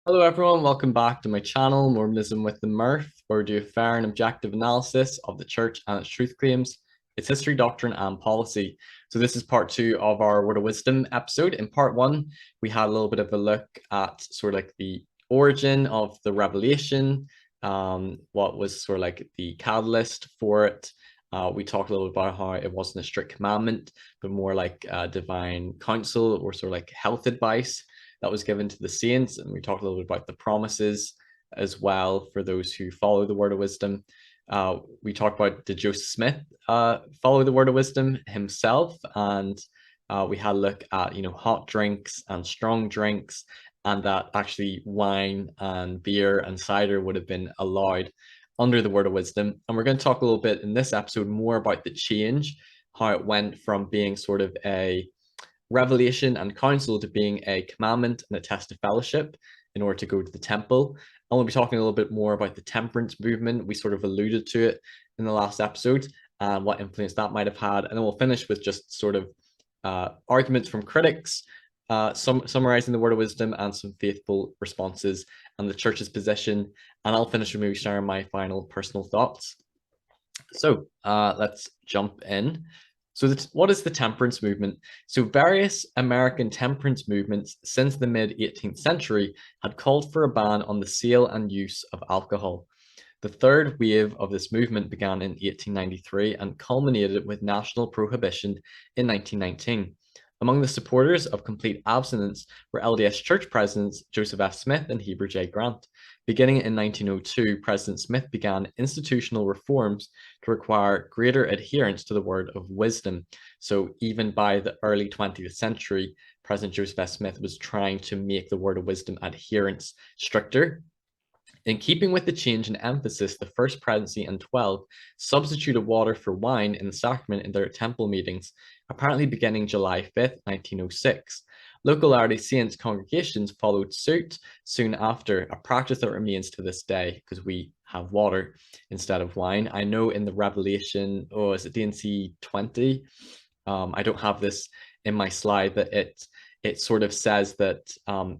Hello everyone, welcome back to my channel, Mormonism with the Mirth, where we do a fair and objective analysis of the church and its truth claims, its history, doctrine, and policy. So this is part two of our Word of Wisdom episode. In part one, we had a little bit of a look at sort of like the origin of the revelation, what was sort of like the catalyst for it. We talked a little bit about how it wasn't a strict commandment, but more like divine counsel or sort of like health advice that was given to the saints. And we talked a little bit about the promises as well for those who follow the word of wisdom. We talked about, did Joseph Smith follow the word of wisdom himself? And we had a look at, hot drinks and strong drinks, and that actually wine and beer and cider would have been allowed under the word of wisdom. And we're going to talk a little bit in this episode more about the change, how it went from being sort of a revelation and counsel to being a commandment and a test of fellowship in order to go to the temple. And we'll be talking a little bit more about the temperance movement. We sort of alluded to it in the last episode and what influence that might have had. And then we'll finish with just sort of arguments from critics, summarizing the word of wisdom and some faithful responses and the church's position. And I'll finish with maybe sharing my final personal thoughts. So let's jump in. So what is the temperance movement? So various American temperance movements since the mid-18th century had called for a ban on the sale and use of alcohol. The third wave of this movement began in 1893 and culminated with national prohibition in 1919. Among the supporters of complete abstinence were LDS Church presidents Joseph F. Smith and Heber J. Grant. Beginning in 1902, President Smith began institutional reforms to require greater adherence to the word of wisdom. So even by the early 20th century, President Joseph F. Smith was trying to make the word of wisdom adherence stricter. In keeping with the change in emphasis, the First Presidency and 12 substituted water for wine in the sacrament in their temple meetings, apparently beginning July 5th, 1906. Local Latter-day Saints congregations followed suit soon after, a practice that remains to this day because we have water instead of wine. I know in the Revelation, is it D&C 20? I don't have this in my slide, that it sort of says that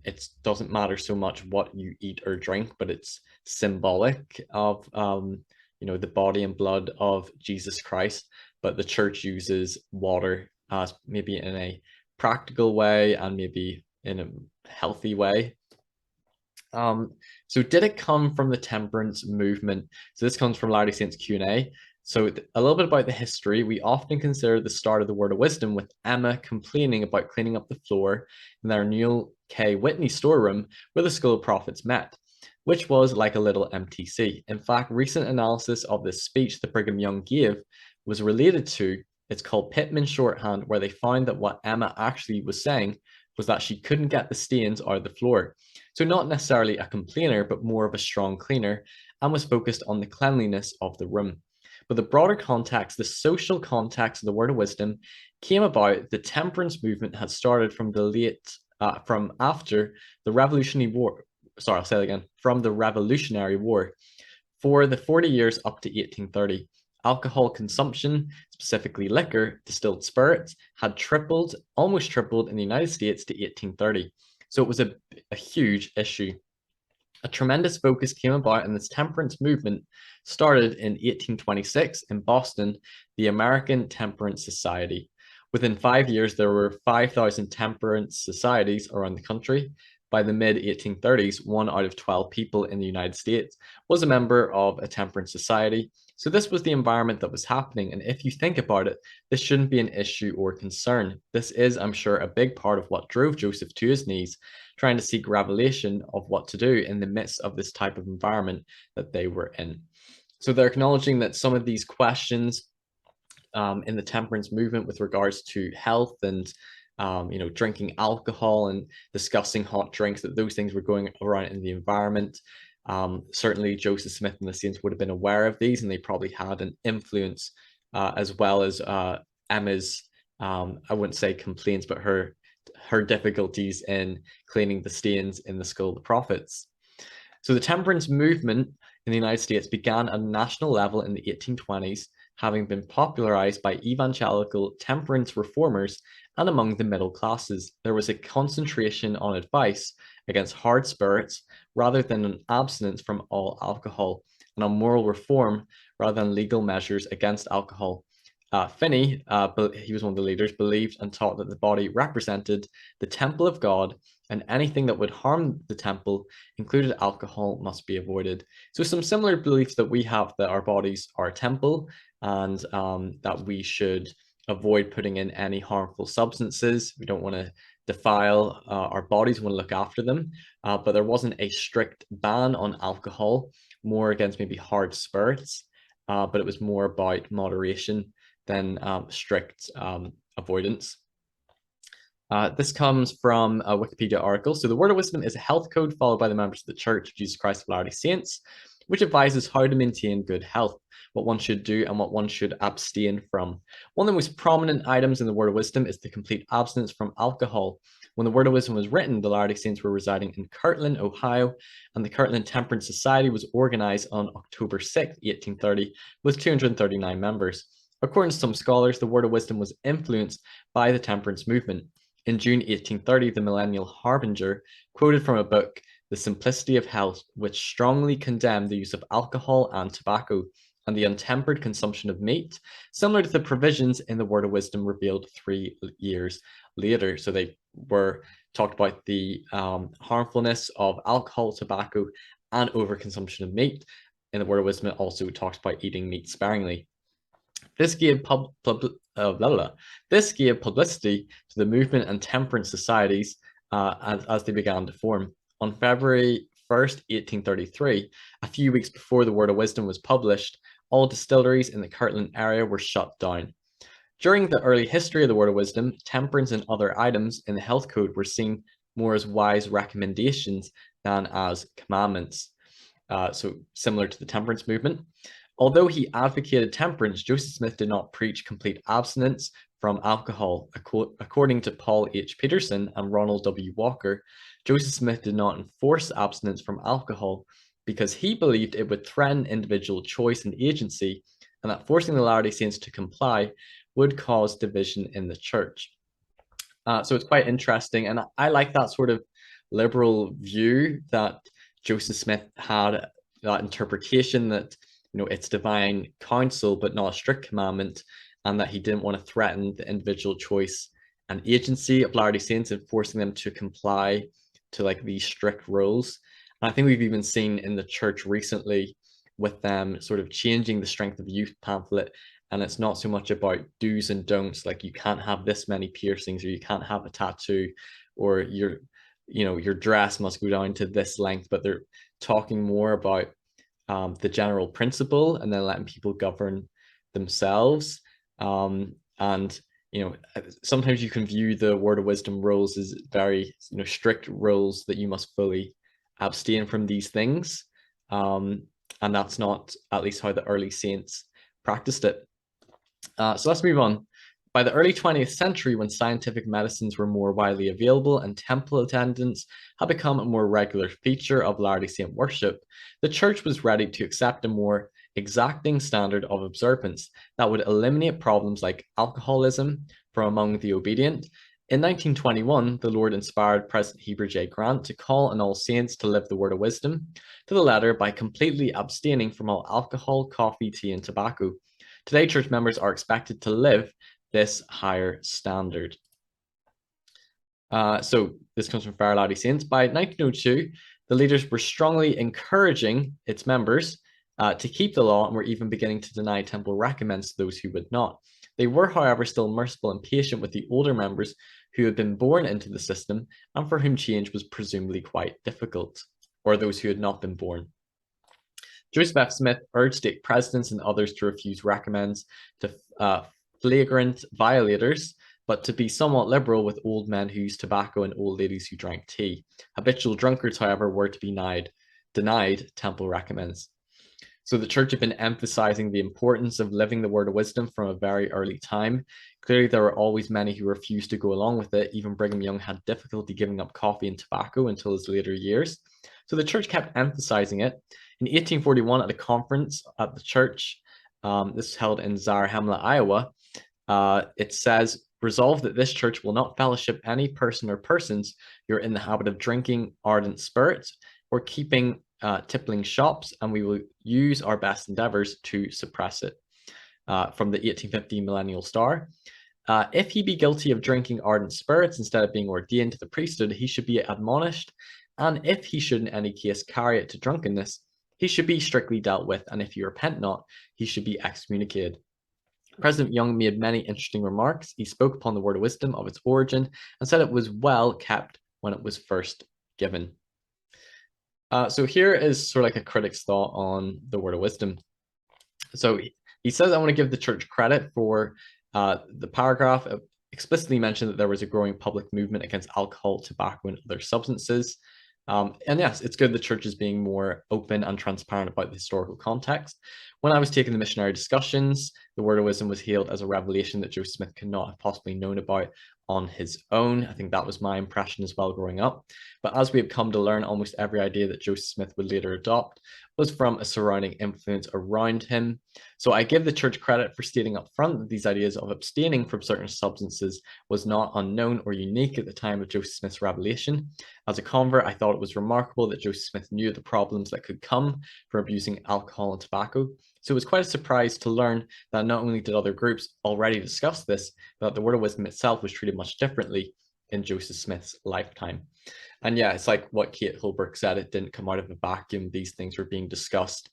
it doesn't matter so much what you eat or drink, but it's symbolic of the body and blood of Jesus Christ. But the church uses water as maybe in a practical way and maybe in a healthy way. So did it come from the temperance movement? So this comes from Latter-day Saints Q&A. So a little bit about the history. We often consider the start of the word of wisdom with Emma complaining about cleaning up the floor in their Neil K. Whitney storeroom where the School of Prophets met, which was like a little MTC. In fact, recent analysis of this speech that Brigham Young gave was related to, it's called Pittman shorthand, where they found that what Emma actually was saying was that she couldn't get the stains out of the floor. So not necessarily a complainer, but more of a strong cleaner, and was focused on the cleanliness of the room. But the broader context, the social context of the word of wisdom came about. The temperance movement had started from after the Revolutionary War. Sorry, I'll say it again. From the Revolutionary War. For the 40 years up to 1830, alcohol consumption, specifically liquor, distilled spirits, had almost tripled in the United States to 1830. So it was a huge issue. A tremendous focus came about, and this temperance movement started in 1826 in Boston, the American Temperance Society. Within 5 years, there were 5,000 temperance societies around the country. By the mid-1830s, 1 out of 12 people in the United States was a member of a temperance society. So this was the environment that was happening. And if you think about it, this shouldn't be an issue or concern. This is, I'm sure, a big part of what drove Joseph to his knees, trying to seek revelation of what to do in the midst of this type of environment that they were in. So they're acknowledging that some of these questions in the temperance movement with regards to health and drinking alcohol and discussing hot drinks, that those things were going around in the environment. Certainly Joseph Smith and the Saints would have been aware of these, and they probably had an influence as well as Emma's, I wouldn't say complaints, but her difficulties in cleaning the stains in the School of the Prophets. So the temperance movement in the United States began at a national level in the 1820s having been popularized by evangelical temperance reformers and among the middle classes. There was a concentration on advice against hard spirits rather than an abstinence from all alcohol, and on moral reform rather than legal measures against alcohol. Finney, he was one of the leaders, believed and taught that the body represented the temple of God, and anything that would harm the temple, included alcohol, must be avoided. So some similar beliefs that we have, that our bodies are a temple, and that we should avoid putting in any harmful substances. We don't want to defile our bodies, we want to look after them. But there wasn't a strict ban on alcohol, more against maybe hard spirits, but it was more about moderation than strict avoidance. This comes from a Wikipedia article. So the Word of Wisdom is a health code followed by the members of the Church of Jesus Christ of Latter-day Saints, which advises how to maintain good health, what one should do and what one should abstain from. One of the most prominent items in the Word of Wisdom is the complete abstinence from alcohol. When the Word of Wisdom was written, the Latter-day Saints were residing in Kirtland, Ohio, and the Kirtland Temperance Society was organized on October 6, 1830, with 239 members. According to some scholars, the Word of Wisdom was influenced by the temperance movement. In June 1830, the Millennial Harbinger quoted from a book, The Simplicity of Health, which strongly condemned the use of alcohol and tobacco and the untempered consumption of meat, similar to the provisions in the Word of Wisdom revealed 3 years later. So they were talked about the harmfulness of alcohol, tobacco, and overconsumption of meat. In the Word of Wisdom, it also talks about eating meat sparingly. This gave publicity to the movement and temperance societies as they began to form. On February 1st, 1833, a few weeks before the Word of Wisdom was published, all distilleries in the Kirtland area were shut down. During the early history of the Word of Wisdom, temperance and other items in the health code were seen more as wise recommendations than as commandments. So similar to the temperance movement. Although he advocated temperance, Joseph Smith did not preach complete abstinence from alcohol. According to Paul H. Peterson and Ronald W. Walker, Joseph Smith did not enforce abstinence from alcohol because he believed it would threaten individual choice and agency, and that forcing the Latter-day Saints to comply would cause division in the church. So it's quite interesting, and I like that sort of liberal view that Joseph Smith had, that interpretation that, you know, it's divine counsel but not a strict commandment, and that he didn't want to threaten the individual choice and agency of Latter-day Saints and forcing them to comply to like these strict rules. And I think we've even seen in the church recently with them sort of changing the strength of youth pamphlet, and it's not so much about do's and don'ts, like you can't have this many piercings, or you can't have a tattoo, or your dress must go down to this length, but they're talking more about the general principle and then letting people govern themselves. And sometimes you can view the Word of Wisdom rules as very strict rules that you must fully abstain from these things, and that's not at least how the early saints practiced it. So let's move on. By the early 20th century, when scientific medicines were more widely available and temple attendance had become a more regular feature of Latter-day Saint worship, the church was ready to accept a more exacting standard of observance that would eliminate problems like alcoholism from among the obedient. In 1921, the Lord inspired President Heber J. Grant to call on all saints to live the Word of Wisdom to the letter by completely abstaining from all alcohol, coffee, tea, and tobacco. Today, church members are expected to live this higher standard. So this comes from Fair Latter-day Saints. By 1902, the leaders were strongly encouraging its members to keep the law, and were even beginning to deny temple recommends to those who would not. They were, however, still merciful and patient with the older members who had been born into the system and for whom change was presumably quite difficult, or those who had not been born. Joseph F. Smith urged stake presidents and others to refuse recommends to flagrant violators, but to be somewhat liberal with old men who used tobacco and old ladies who drank tea. Habitual drunkards, however, were to be denied temple recommends. So the church had been emphasizing the importance of living the Word of Wisdom from a very early time. Clearly, there were always many who refused to go along with it. Even Brigham Young had difficulty giving up coffee and tobacco until his later years. So the church kept emphasizing it. In 1841, at a conference at the church, This is held in Zarahemla, Iowa. It says, resolve that this church will not fellowship any person or persons who are in the habit of drinking ardent spirits or keeping tippling shops, and we will use our best endeavors to suppress it. From the 1850 Millennial Star. If he be guilty of drinking ardent spirits instead of being ordained to the priesthood, he should be admonished, and if he should in any case carry it to drunkenness, he should be strictly dealt with, and if he repent not, he should be excommunicated. President Young made many interesting remarks. He spoke upon the word of wisdom, of its origin, and said it was well kept when it was first given. So here is sort of like a critic's thought on the word of wisdom. So he says, I want to give the church credit for the paragraph explicitly mentioned that there was a growing public movement against alcohol, tobacco, and other substances. And yes, it's good the church is being more open and transparent about the historical context. When I was taking the missionary discussions, the word of wisdom was hailed as a revelation that Joseph Smith could not have possibly known about on his own. I think that was my impression as well growing up. But as we have come to learn, almost every idea that Joseph Smith would later adopt was from a surrounding influence around him. So I give the church credit for stating up front that these ideas of abstaining from certain substances was not unknown or unique at the time of Joseph Smith's revelation. As a convert, I thought it was remarkable that Joseph Smith knew the problems that could come from abusing alcohol and tobacco. So it was quite a surprise to learn that not only did other groups already discuss this, but the word of wisdom itself was treated much differently in Joseph Smith's lifetime. And yeah, it's like what Kate Holbrook said, it didn't come out of a vacuum. These things were being discussed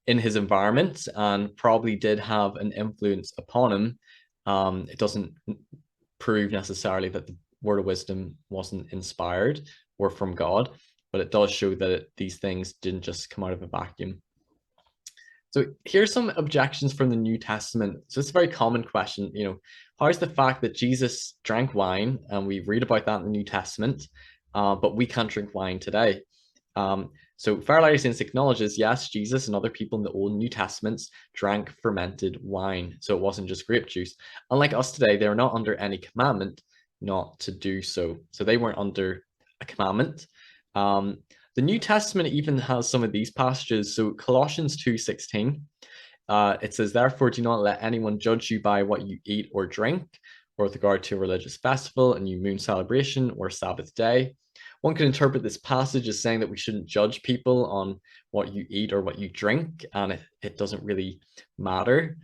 in his environment and probably did have an influence upon him. It doesn't prove necessarily that the word of wisdom wasn't inspired or from God, but it does show that these things didn't just come out of a vacuum. So here's some objections from the New Testament. So it's a very common question, how is the fact that Jesus drank wine, and we read about that in the New Testament, but we can't drink wine today? So Fair Latter Saints acknowledges, yes, Jesus and other people in the Old and New Testaments drank fermented wine. So it wasn't just grape juice. Unlike us today, they're not under any commandment not to do so. So they weren't under a commandment. The New Testament even has some of these passages. So Colossians 2:16, it says, therefore, do not let anyone judge you by what you eat or drink, or with regard to a religious festival, a new moon celebration, or Sabbath day. One could interpret this passage as saying that we shouldn't judge people on what you eat or what you drink, and it doesn't really matter,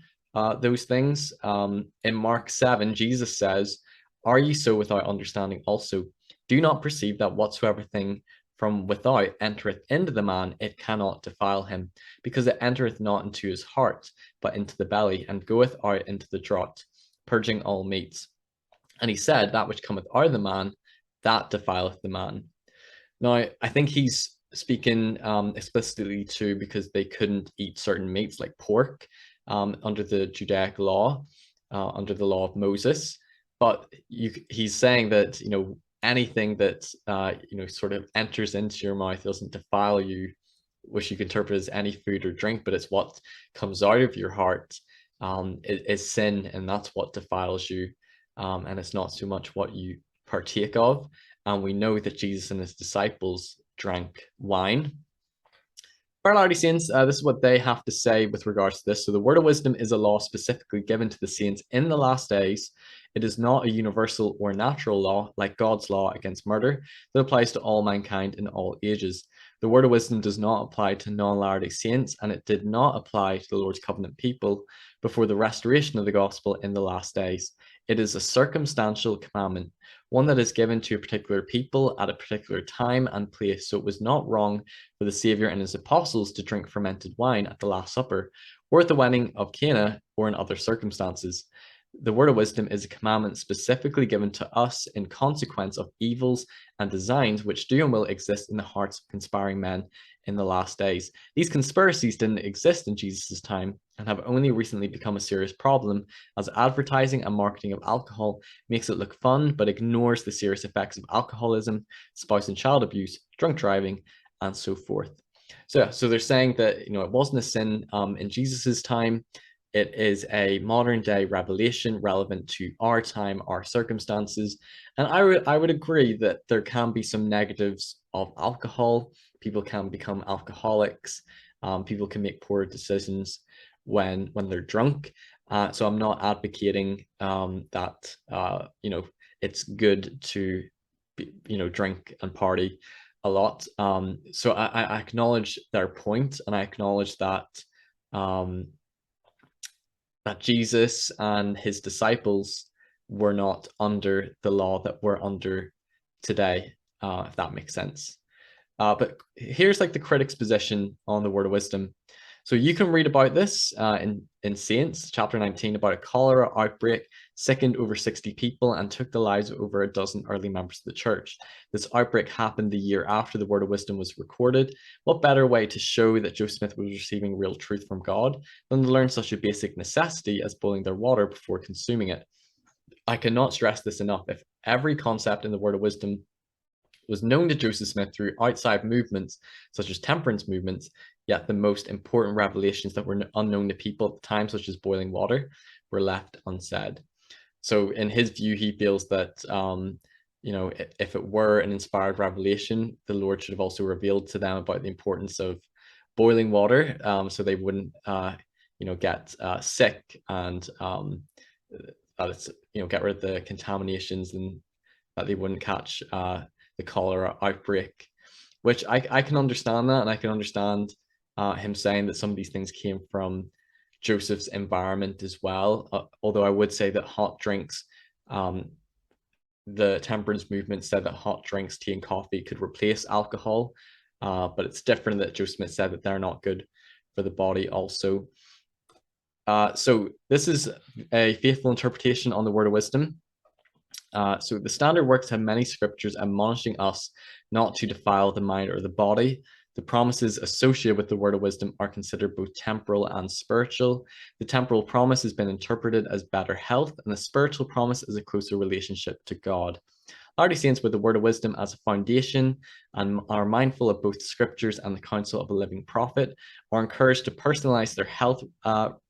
those things. In Mark 7, Jesus says, are ye so without understanding also? Do not perceive that whatsoever thing from without entereth into the man, it cannot defile him, because it entereth not into his heart, but into the belly, and goeth out into the draught, purging all meats. And he said, that which cometh out of the man, that defileth the man. Now, I think he's speaking explicitly too, because they couldn't eat certain meats like pork under the Judaic law, under the law of Moses. But he's saying that, anything that, sort of enters into your mouth doesn't defile you, which you can interpret as any food or drink, but it's what comes out of your heart is sin, and that's what defiles you. And it's not so much what you partake of. And we know that Jesus and his disciples drank wine. Fair Latter Saints, this is what they have to say with regards to this. So the word of wisdom is a law specifically given to the saints in the last days. It is not a universal or natural law like God's law against murder that applies to all mankind in all ages. The word of wisdom does not apply to non-Latter-day Saints, and it did not apply to the Lord's covenant people before the restoration of the gospel in the last days. It is a circumstantial commandment, one that is given to a particular people at a particular time and place. So it was not wrong for the Savior and his apostles to drink fermented wine at the Last Supper, or at the wedding of Cana, or in other circumstances. The word of wisdom is a commandment specifically given to us in consequence of evils and designs which do and will exist in the hearts of conspiring men in the last days. These conspiracies didn't exist in Jesus' time and have only recently become a serious problem, as advertising and marketing of alcohol makes it look fun but ignores the serious effects of alcoholism, spouse and child abuse, drunk driving, and so forth. So they're saying that it wasn't a sin in Jesus's time. It is a modern day revelation relevant to our time, our circumstances. And I would agree that there can be some negatives of alcohol. People can become alcoholics. People can make poor decisions. when they're drunk. So I'm not advocating that it's good to drink and party a lot. So I acknowledge their point, and I acknowledge that that Jesus and his disciples were not under the law that we're under today, if that makes sense. But here's like the critic's position on the word of wisdom. So you can read about this in Saints, chapter 19, about a cholera outbreak, sickened over 60 people and took the lives of over a dozen early members of the church. This outbreak happened the year after the word of wisdom was recorded. What better way to show that Joseph Smith was receiving real truth from God than to learn such a basic necessity as boiling their water before consuming it? I cannot stress this enough. If every concept in the word of wisdom was known to Joseph Smith through outside movements, such as temperance movements, yet the most important revelations that were unknown to people at the time, such as boiling water, were left unsaid. So in his view, he feels that, if it were an inspired revelation, the Lord should have also revealed to them about the importance of boiling water, so they wouldn't, get sick, and get rid of the contaminations, and that they wouldn't catch the cholera outbreak, which I can understand that, and I can understand him saying that some of these things came from Joseph's environment as well. Although I would say that hot drinks, the temperance movement said that hot drinks, tea and coffee, could replace alcohol, but it's different that Joseph Smith said that they're not good for the body also. So this is a faithful interpretation on the word of wisdom. So the standard works have many scriptures admonishing us not to defile the mind or the body. The promises associated with the word of wisdom are considered both temporal and spiritual. The temporal promise has been interpreted as better health, and the spiritual promise is a closer relationship to God. Latter-day Saints, with the word of wisdom as a foundation and are mindful of both the scriptures and the counsel of a living prophet, are encouraged to personalize their health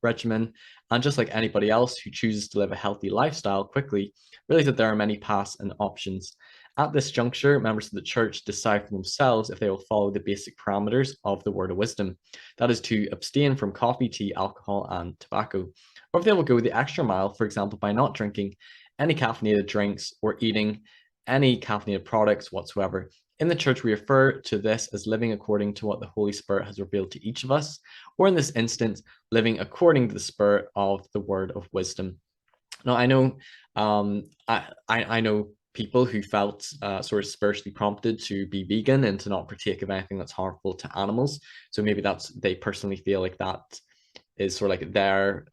regimen, and just like anybody else who chooses to live a healthy lifestyle quickly, realize that there are many paths and options. At this juncture, members of the church decide for themselves if they will follow the basic parameters of the word of wisdom. That is to abstain from coffee, tea, alcohol, and tobacco. Or if they will go the extra mile, for example, by not drinking any caffeinated drinks or eating any caffeinated products whatsoever. In the church, we refer to this as living according to what the Holy Spirit has revealed to each of us, or in this instance, living according to the spirit of the word of wisdom. Now, I know, I know people who felt sort of spiritually prompted to be vegan and to not partake of anything that's harmful to animals. So maybe they personally feel like that is sort of like their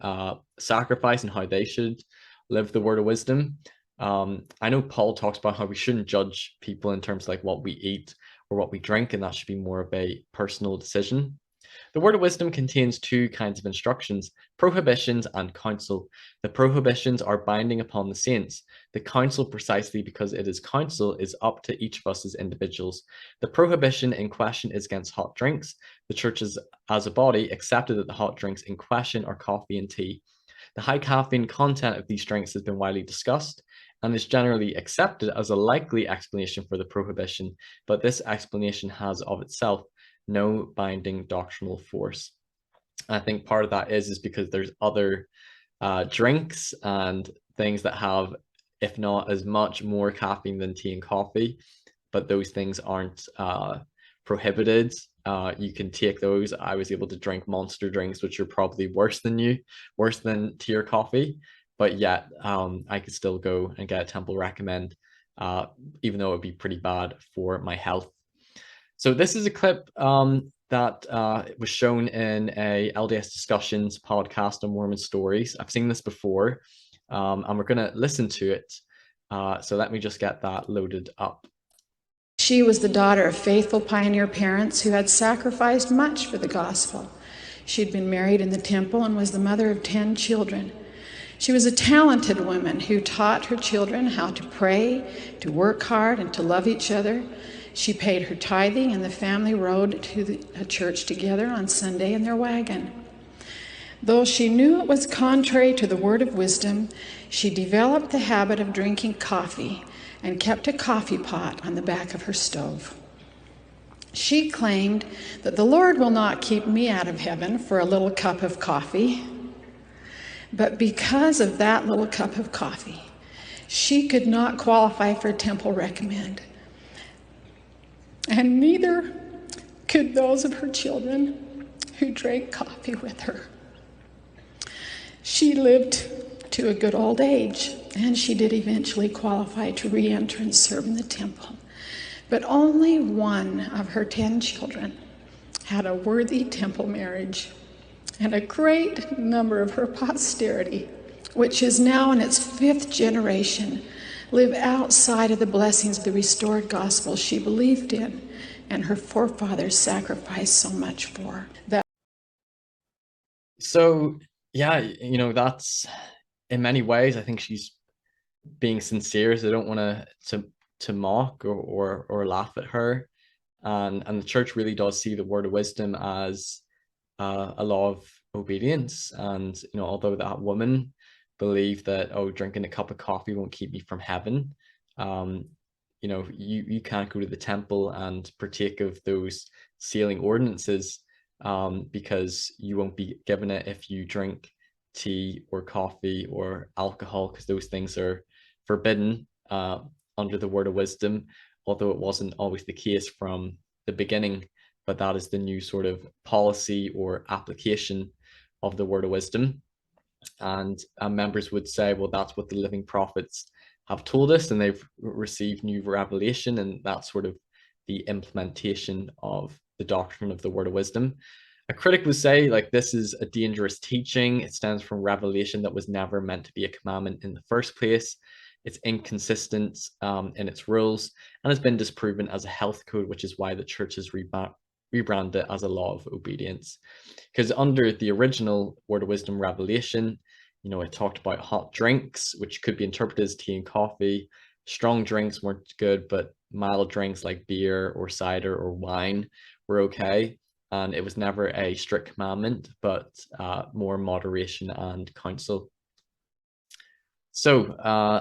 sacrifice and how they should live the word of wisdom. I know Paul talks about how we shouldn't judge people in terms of like what we eat or what we drink, and that should be more of a personal decision. The word of wisdom contains two kinds of instructions, prohibitions and counsel. The prohibitions are binding upon the saints. The counsel, precisely because it is counsel, is up to each of us as individuals. The prohibition in question is against hot drinks. The church as a body accepted that the hot drinks in question are coffee and tea. The high caffeine content of these drinks has been widely discussed and is generally accepted as a likely explanation for the prohibition, but this explanation has of itself no binding doctrinal force. I think part of that is because there's other drinks and things that have, if not as much, more caffeine than tea and coffee, but those things aren't prohibited. You can take those. I was able to drink monster drinks, which are probably worse than tea or coffee, but yet I could still go and get a Temple Recommend, even though it would be pretty bad for my health. So this is a clip that was shown in a LDS Discussions podcast on Mormon stories. I've seen this before, and we're going to listen to it. So let me just get that loaded up. She was the daughter of faithful pioneer parents who had sacrificed much for the gospel. She had been married in the temple and was the mother of 10 children. She was a talented woman who taught her children how to pray, to work hard, and to love each other. She paid her tithing, and the family rode to a church together on Sunday in their wagon. Though she knew it was contrary to the word of wisdom, she developed the habit of drinking coffee and kept a coffee pot on the back of her stove. She claimed that the Lord will not keep me out of heaven for a little cup of coffee, but because of that little cup of coffee, she could not qualify for temple recommend. And neither could those of her children who drank coffee with her. She lived to a good old age, and she did eventually qualify to re-enter and serve in the temple. But only one of her 10 children had a worthy temple marriage, and a great number of her posterity, which is now in its 5th generation, live outside of the blessings of the restored gospel she believed in and her forefathers sacrificed so much for. So, yeah, you know, that's in many ways, I think she's being sincere. So I don't want to mock or laugh at her. And the church really does see the word of wisdom as a law of obedience. And, you know, although that woman believed that, oh, drinking a cup of coffee won't keep me from heaven, you know, you can't go to the temple and partake of those sealing ordinances, because you won't be given it if you drink tea or coffee or alcohol, because those things are forbidden under the word of wisdom, although it wasn't always the case from the beginning. But that is the new sort of policy or application of the word of wisdom. And members would say, well, that's what the living prophets have told us, and they've received new revelation, and that's sort of the implementation of the doctrine of the word of wisdom. A critic would say, like, this is a dangerous teaching. It stems from revelation that was never meant to be a commandment in the first place. It's inconsistent in its rules, and has been disproven as a health code, which is why the church has rebranded it as a law of obedience. Because under the original word of wisdom revelation, you know, it talked about hot drinks, which could be interpreted as tea and coffee. Strong drinks weren't good, but mild drinks like beer or cider or wine were okay. And it was never a strict commandment, but more moderation and counsel. So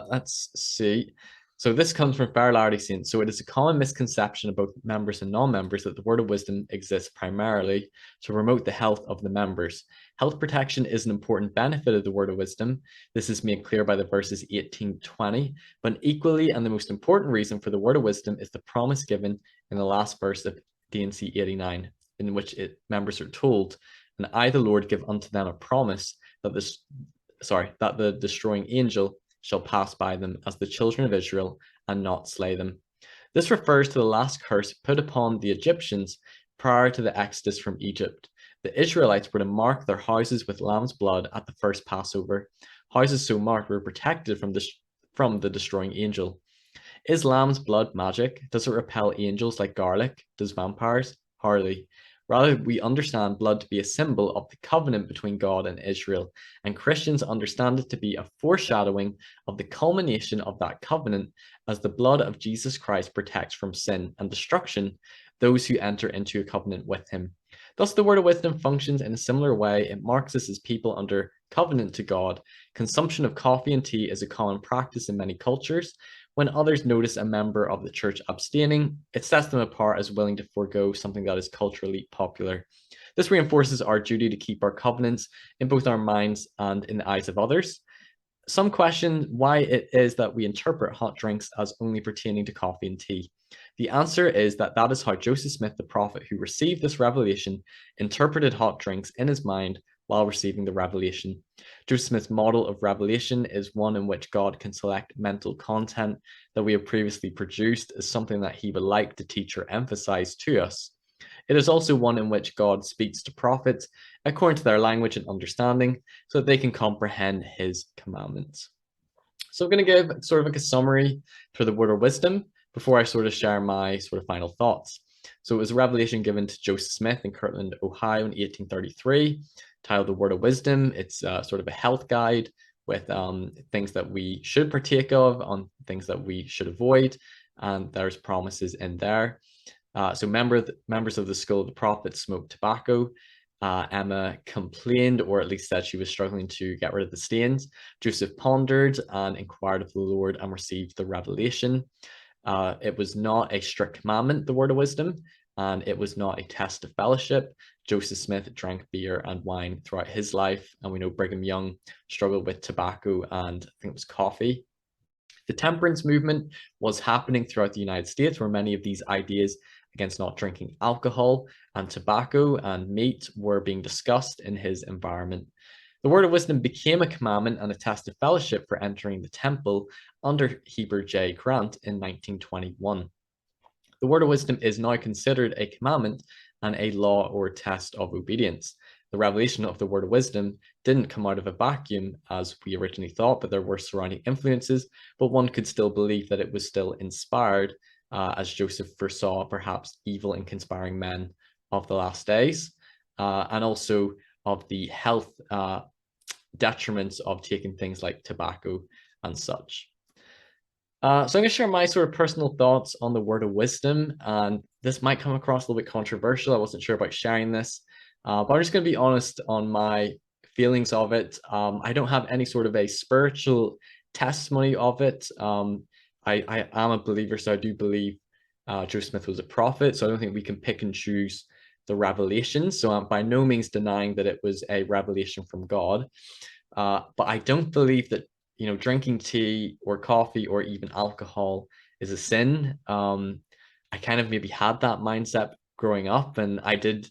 let's see. So this comes from Fair Latter-day Saints. So it is a common misconception of both members and non-members that the word of wisdom exists primarily to promote the health of the members. Health protection is an important benefit of the word of wisdom. This is made clear by the verses 18-20. But equally, and the most important reason for the word of wisdom is the promise given in the last verse of D&C 89, in which members are told, "And I, the Lord, give unto them a promise that the destroying angel shall pass by them as the children of Israel and not slay them." This refers to the last curse put upon the Egyptians prior to the exodus from Egypt. The Israelites were to mark their houses with lamb's blood at the first Passover. Houses so marked were protected from the destroying angel. Is lamb's blood magic? Does it repel angels like garlic? Does vampires? Hardly. Rather, we understand blood to be a symbol of the covenant between God and Israel, and Christians understand it to be a foreshadowing of the culmination of that covenant, as the blood of Jesus Christ protects from sin and destruction those who enter into a covenant with him. Thus, the word of wisdom functions in a similar way. It marks us as people under covenant to God. Consumption of coffee and tea is a common practice in many cultures. When others notice a member of the church abstaining, it sets them apart as willing to forego something that is culturally popular. This reinforces our duty to keep our covenants in both our minds and in the eyes of others. Some question why it is that we interpret hot drinks as only pertaining to coffee and tea. The answer is that is how Joseph Smith, the prophet who received this revelation, interpreted hot drinks in his mind while receiving the revelation. Joseph Smith's model of revelation is one in which God can select mental content that we have previously produced as something that he would like to teach or emphasize to us. It is also one in which God speaks to prophets according to their language and understanding so that they can comprehend his commandments. So I'm going to give sort of like a summary for the word of wisdom before I sort of share my sort of final thoughts. So it was a revelation given to Joseph Smith in Kirtland, Ohio in 1833, titled The Word of Wisdom. It's sort of a health guide with things that we should partake of, on things that we should avoid, and there's promises in there. So members of the School of the Prophets smoked tobacco. Emma complained, or at least said she was struggling to get rid of the stains. Joseph pondered and inquired of the Lord and received the revelation. It was not a strict commandment, the word of wisdom, and it was not a test of fellowship. Joseph Smith drank beer and wine throughout his life, and we know Brigham Young struggled with tobacco and I think it was coffee. The temperance movement was happening throughout the United States, where many of these ideas against not drinking alcohol and tobacco and meat were being discussed in his environment. The word of wisdom became a commandment and a test of fellowship for entering the temple under Heber J. Grant in 1921. The word of wisdom is now considered a commandment and a law or test of obedience. The revelation of the word of wisdom didn't come out of a vacuum as we originally thought, but there were surrounding influences, but one could still believe that it was still inspired, as Joseph foresaw perhaps evil and conspiring men of the last days, and also of the health detriments of taking things like tobacco and such. So I'm going to share my sort of personal thoughts on the word of wisdom, and this might come across a little bit controversial. I wasn't sure about sharing this, but I'm just going to be honest on my feelings of it. I don't have any sort of a spiritual testimony of it. I am a believer, so I do believe Joseph Smith was a prophet, so I don't think we can pick and choose the revelations. So I'm by no means denying that it was a revelation from God, but I don't believe that drinking tea or coffee or even alcohol is a sin. I kind of maybe had that mindset growing up, and I did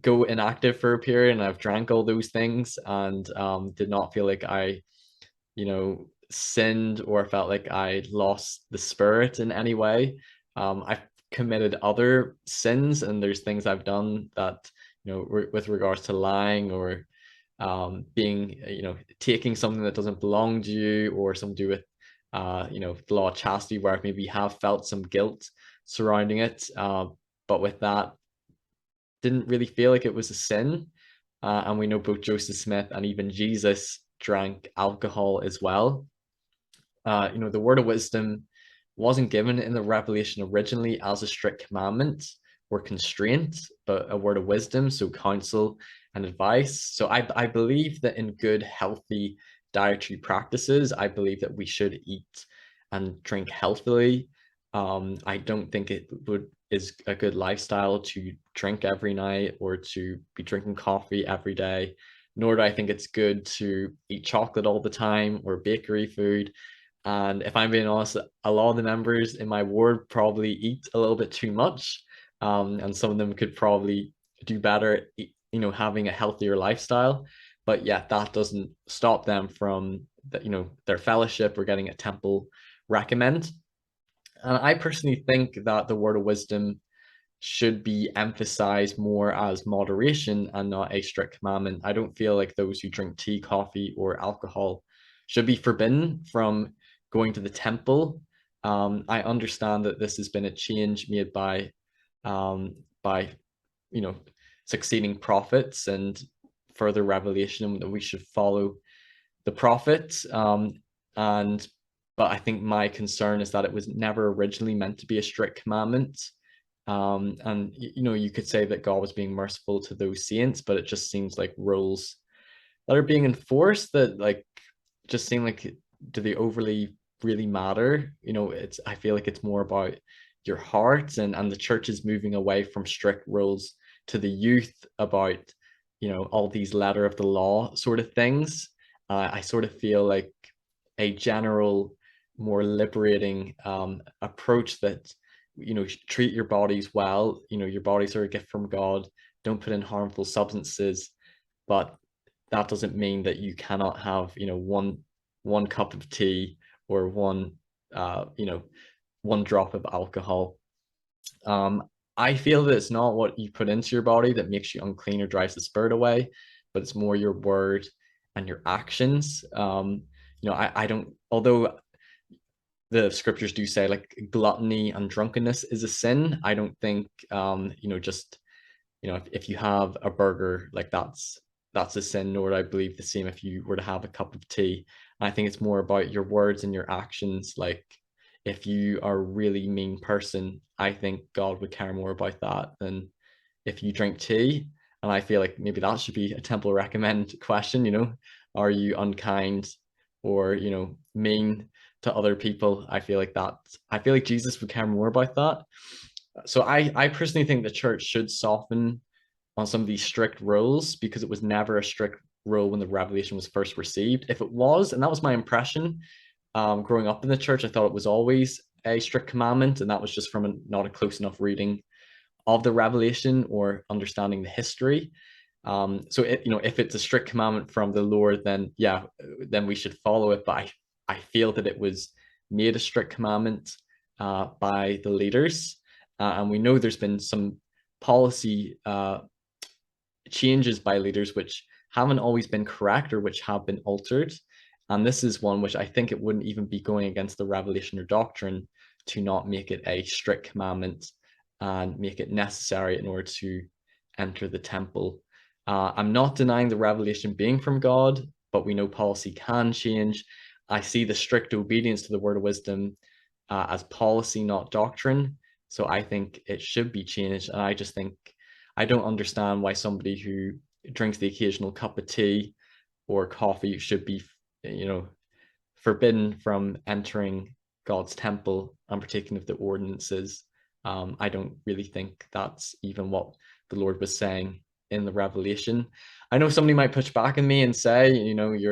go inactive for a period, and I've drank all those things, and did not feel like I, sinned or felt like I lost the spirit in any way. I've committed other sins, and there's things I've done that, with regards to lying or being, taking something that doesn't belong to you, or something to do with, the law of chastity, where I maybe have felt some guilt surrounding it. But with that, didn't really feel like it was a sin. And we know both Joseph Smith and even Jesus drank alcohol as well. The word of wisdom wasn't given in the revelation originally as a strict commandment or constraint, but a word of wisdom, so counsel and advice. So I believe that in good, healthy dietary practices, I believe that we should eat and drink healthily. I don't think it is a good lifestyle to drink every night or to be drinking coffee every day, nor do I think it's good to eat chocolate all the time or bakery food. And if I'm being honest, a lot of the members in my ward probably eat a little bit too much. And some of them could probably do better, having a healthier lifestyle. But yeah, that doesn't stop them from their fellowship or getting a temple recommend. And I personally think that the word of wisdom should be emphasized more as moderation and not a strict commandment. I don't feel like those who drink tea, coffee, or alcohol should be forbidden from going to the temple. I understand that this has been a change made by succeeding prophets and further revelation that we should follow the prophets. But I think my concern is that it was never originally meant to be a strict commandment. And you could say that God was being merciful to those saints, but it just seems like rules that are being enforced that just seem like, do they overly really matter? I feel like it's more about your heart, and the church is moving away from strict rules to the youth about all these letter of the law sort of things. I sort of feel like a general, more liberating approach that treat your bodies well. Your bodies are a gift from God. Don't put in harmful substances, but that doesn't mean that you cannot have one cup of tea or one drop of alcohol. I feel that it's not what you put into your body that makes you unclean or drives the spirit away, but it's more your word and your actions. I don't, although the scriptures do say like gluttony and drunkenness is a sin, I don't think if you have a burger, like that's a sin, nor I believe the same if you were to have a cup of tea. And I think it's more about your words and your actions. Like if you are a really mean person, I think God would care more about that than if you drink tea. And I feel like maybe that should be a temple recommend question, are you unkind or, mean to other people? I feel like Jesus would care more about that. So I personally think the church should soften on some of these strict rules, because it was never a strict rule when the revelation was first received. If it was, and that was my impression, growing up in the church, I thought it was always a strict commandment, and that was just from not a close enough reading of the revelation or understanding the history. So if it's a strict commandment from the Lord, then yeah, then we should follow it. But I feel that it was made a strict commandment by the leaders, and we know there's been some policy changes by leaders which haven't always been correct or which have been altered. And this is one which I think it wouldn't even be going against the revelation or doctrine to not make it a strict commandment and make it necessary in order to enter the temple. I'm not denying the revelation being from God, but we know policy can change. I see the strict obedience to the word of wisdom as policy, not doctrine. So I think it should be changed. And I just think I don't understand why somebody who drinks the occasional cup of tea or coffee should be, forbidden from entering God's temple and partaking of the ordinances. I don't really think that's even what the Lord was saying in the revelation. I know somebody might push back on me and say, you don't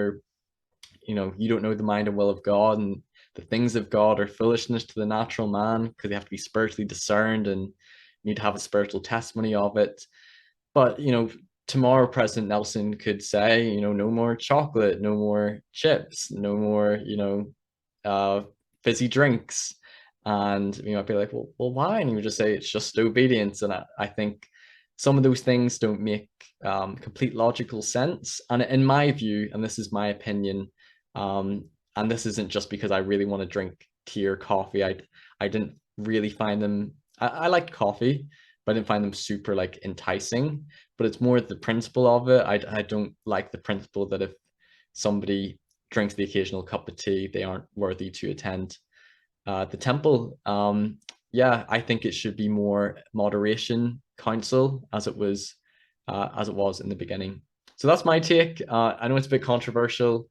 know the mind and will of God, and the things of God are foolishness to the natural man because they have to be spiritually discerned and you need to have a spiritual testimony of it. But, tomorrow President Nelson could say, no more chocolate, no more chips, no more, fizzy drinks. And, I'd be like, well, why? And he would just say, it's just obedience. And I think some of those things don't make complete logical sense. And in my view, and this is my opinion, and this isn't just because I really want to drink tea or coffee. I didn't really find them. I liked coffee, but I didn't find them super like enticing. But it's more the principle of it. I don't like the principle that if somebody drinks the occasional cup of tea, they aren't worthy to attend the temple. Yeah, I think it should be more moderation, counsel, as it was in the beginning. So that's my take. I know it's a bit controversial,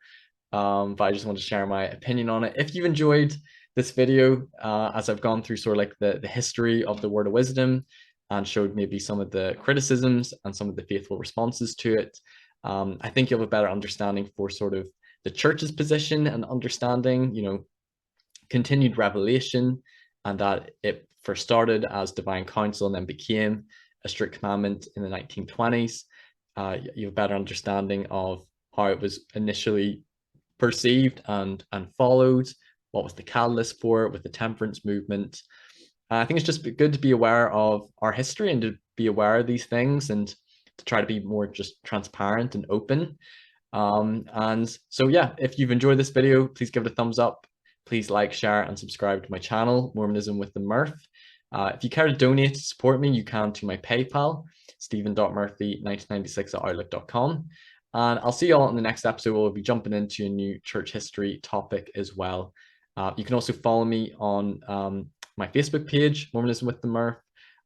but I just want to share my opinion on it. If you've enjoyed this video, as I've gone through sort of like the history of the word of wisdom and showed maybe some of the criticisms and some of the faithful responses to it, I think you'll have a better understanding for sort of the church's position and understanding, continued revelation, and that it first started as divine counsel and then became a strict commandment in the 1920s. You have a better understanding of how it was initially perceived and followed, what was the catalyst for it with the temperance movement. I think it's just good to be aware of our history and to be aware of these things and to try to be more just transparent and open. And so, yeah, if you've enjoyed this video, please give it a thumbs up. Please like, share, and subscribe to my channel, Mormonism with the Murph. If you care to donate to support me, you can to my PayPal, stephen.murphy1996@outlook.com. And I'll see you all in the next episode where we'll be jumping into a new church history topic as well. You can also follow me on my Facebook page, Mormonism with the Murph.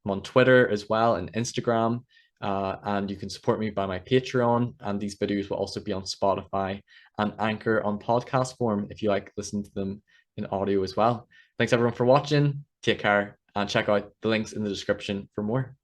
I'm on Twitter as well and Instagram. And you can support me by my Patreon. And these videos will also be on Spotify and Anchor on podcast form if you like listening to them in audio as well. Thanks everyone for watching. Take care and check out the links in the description for more.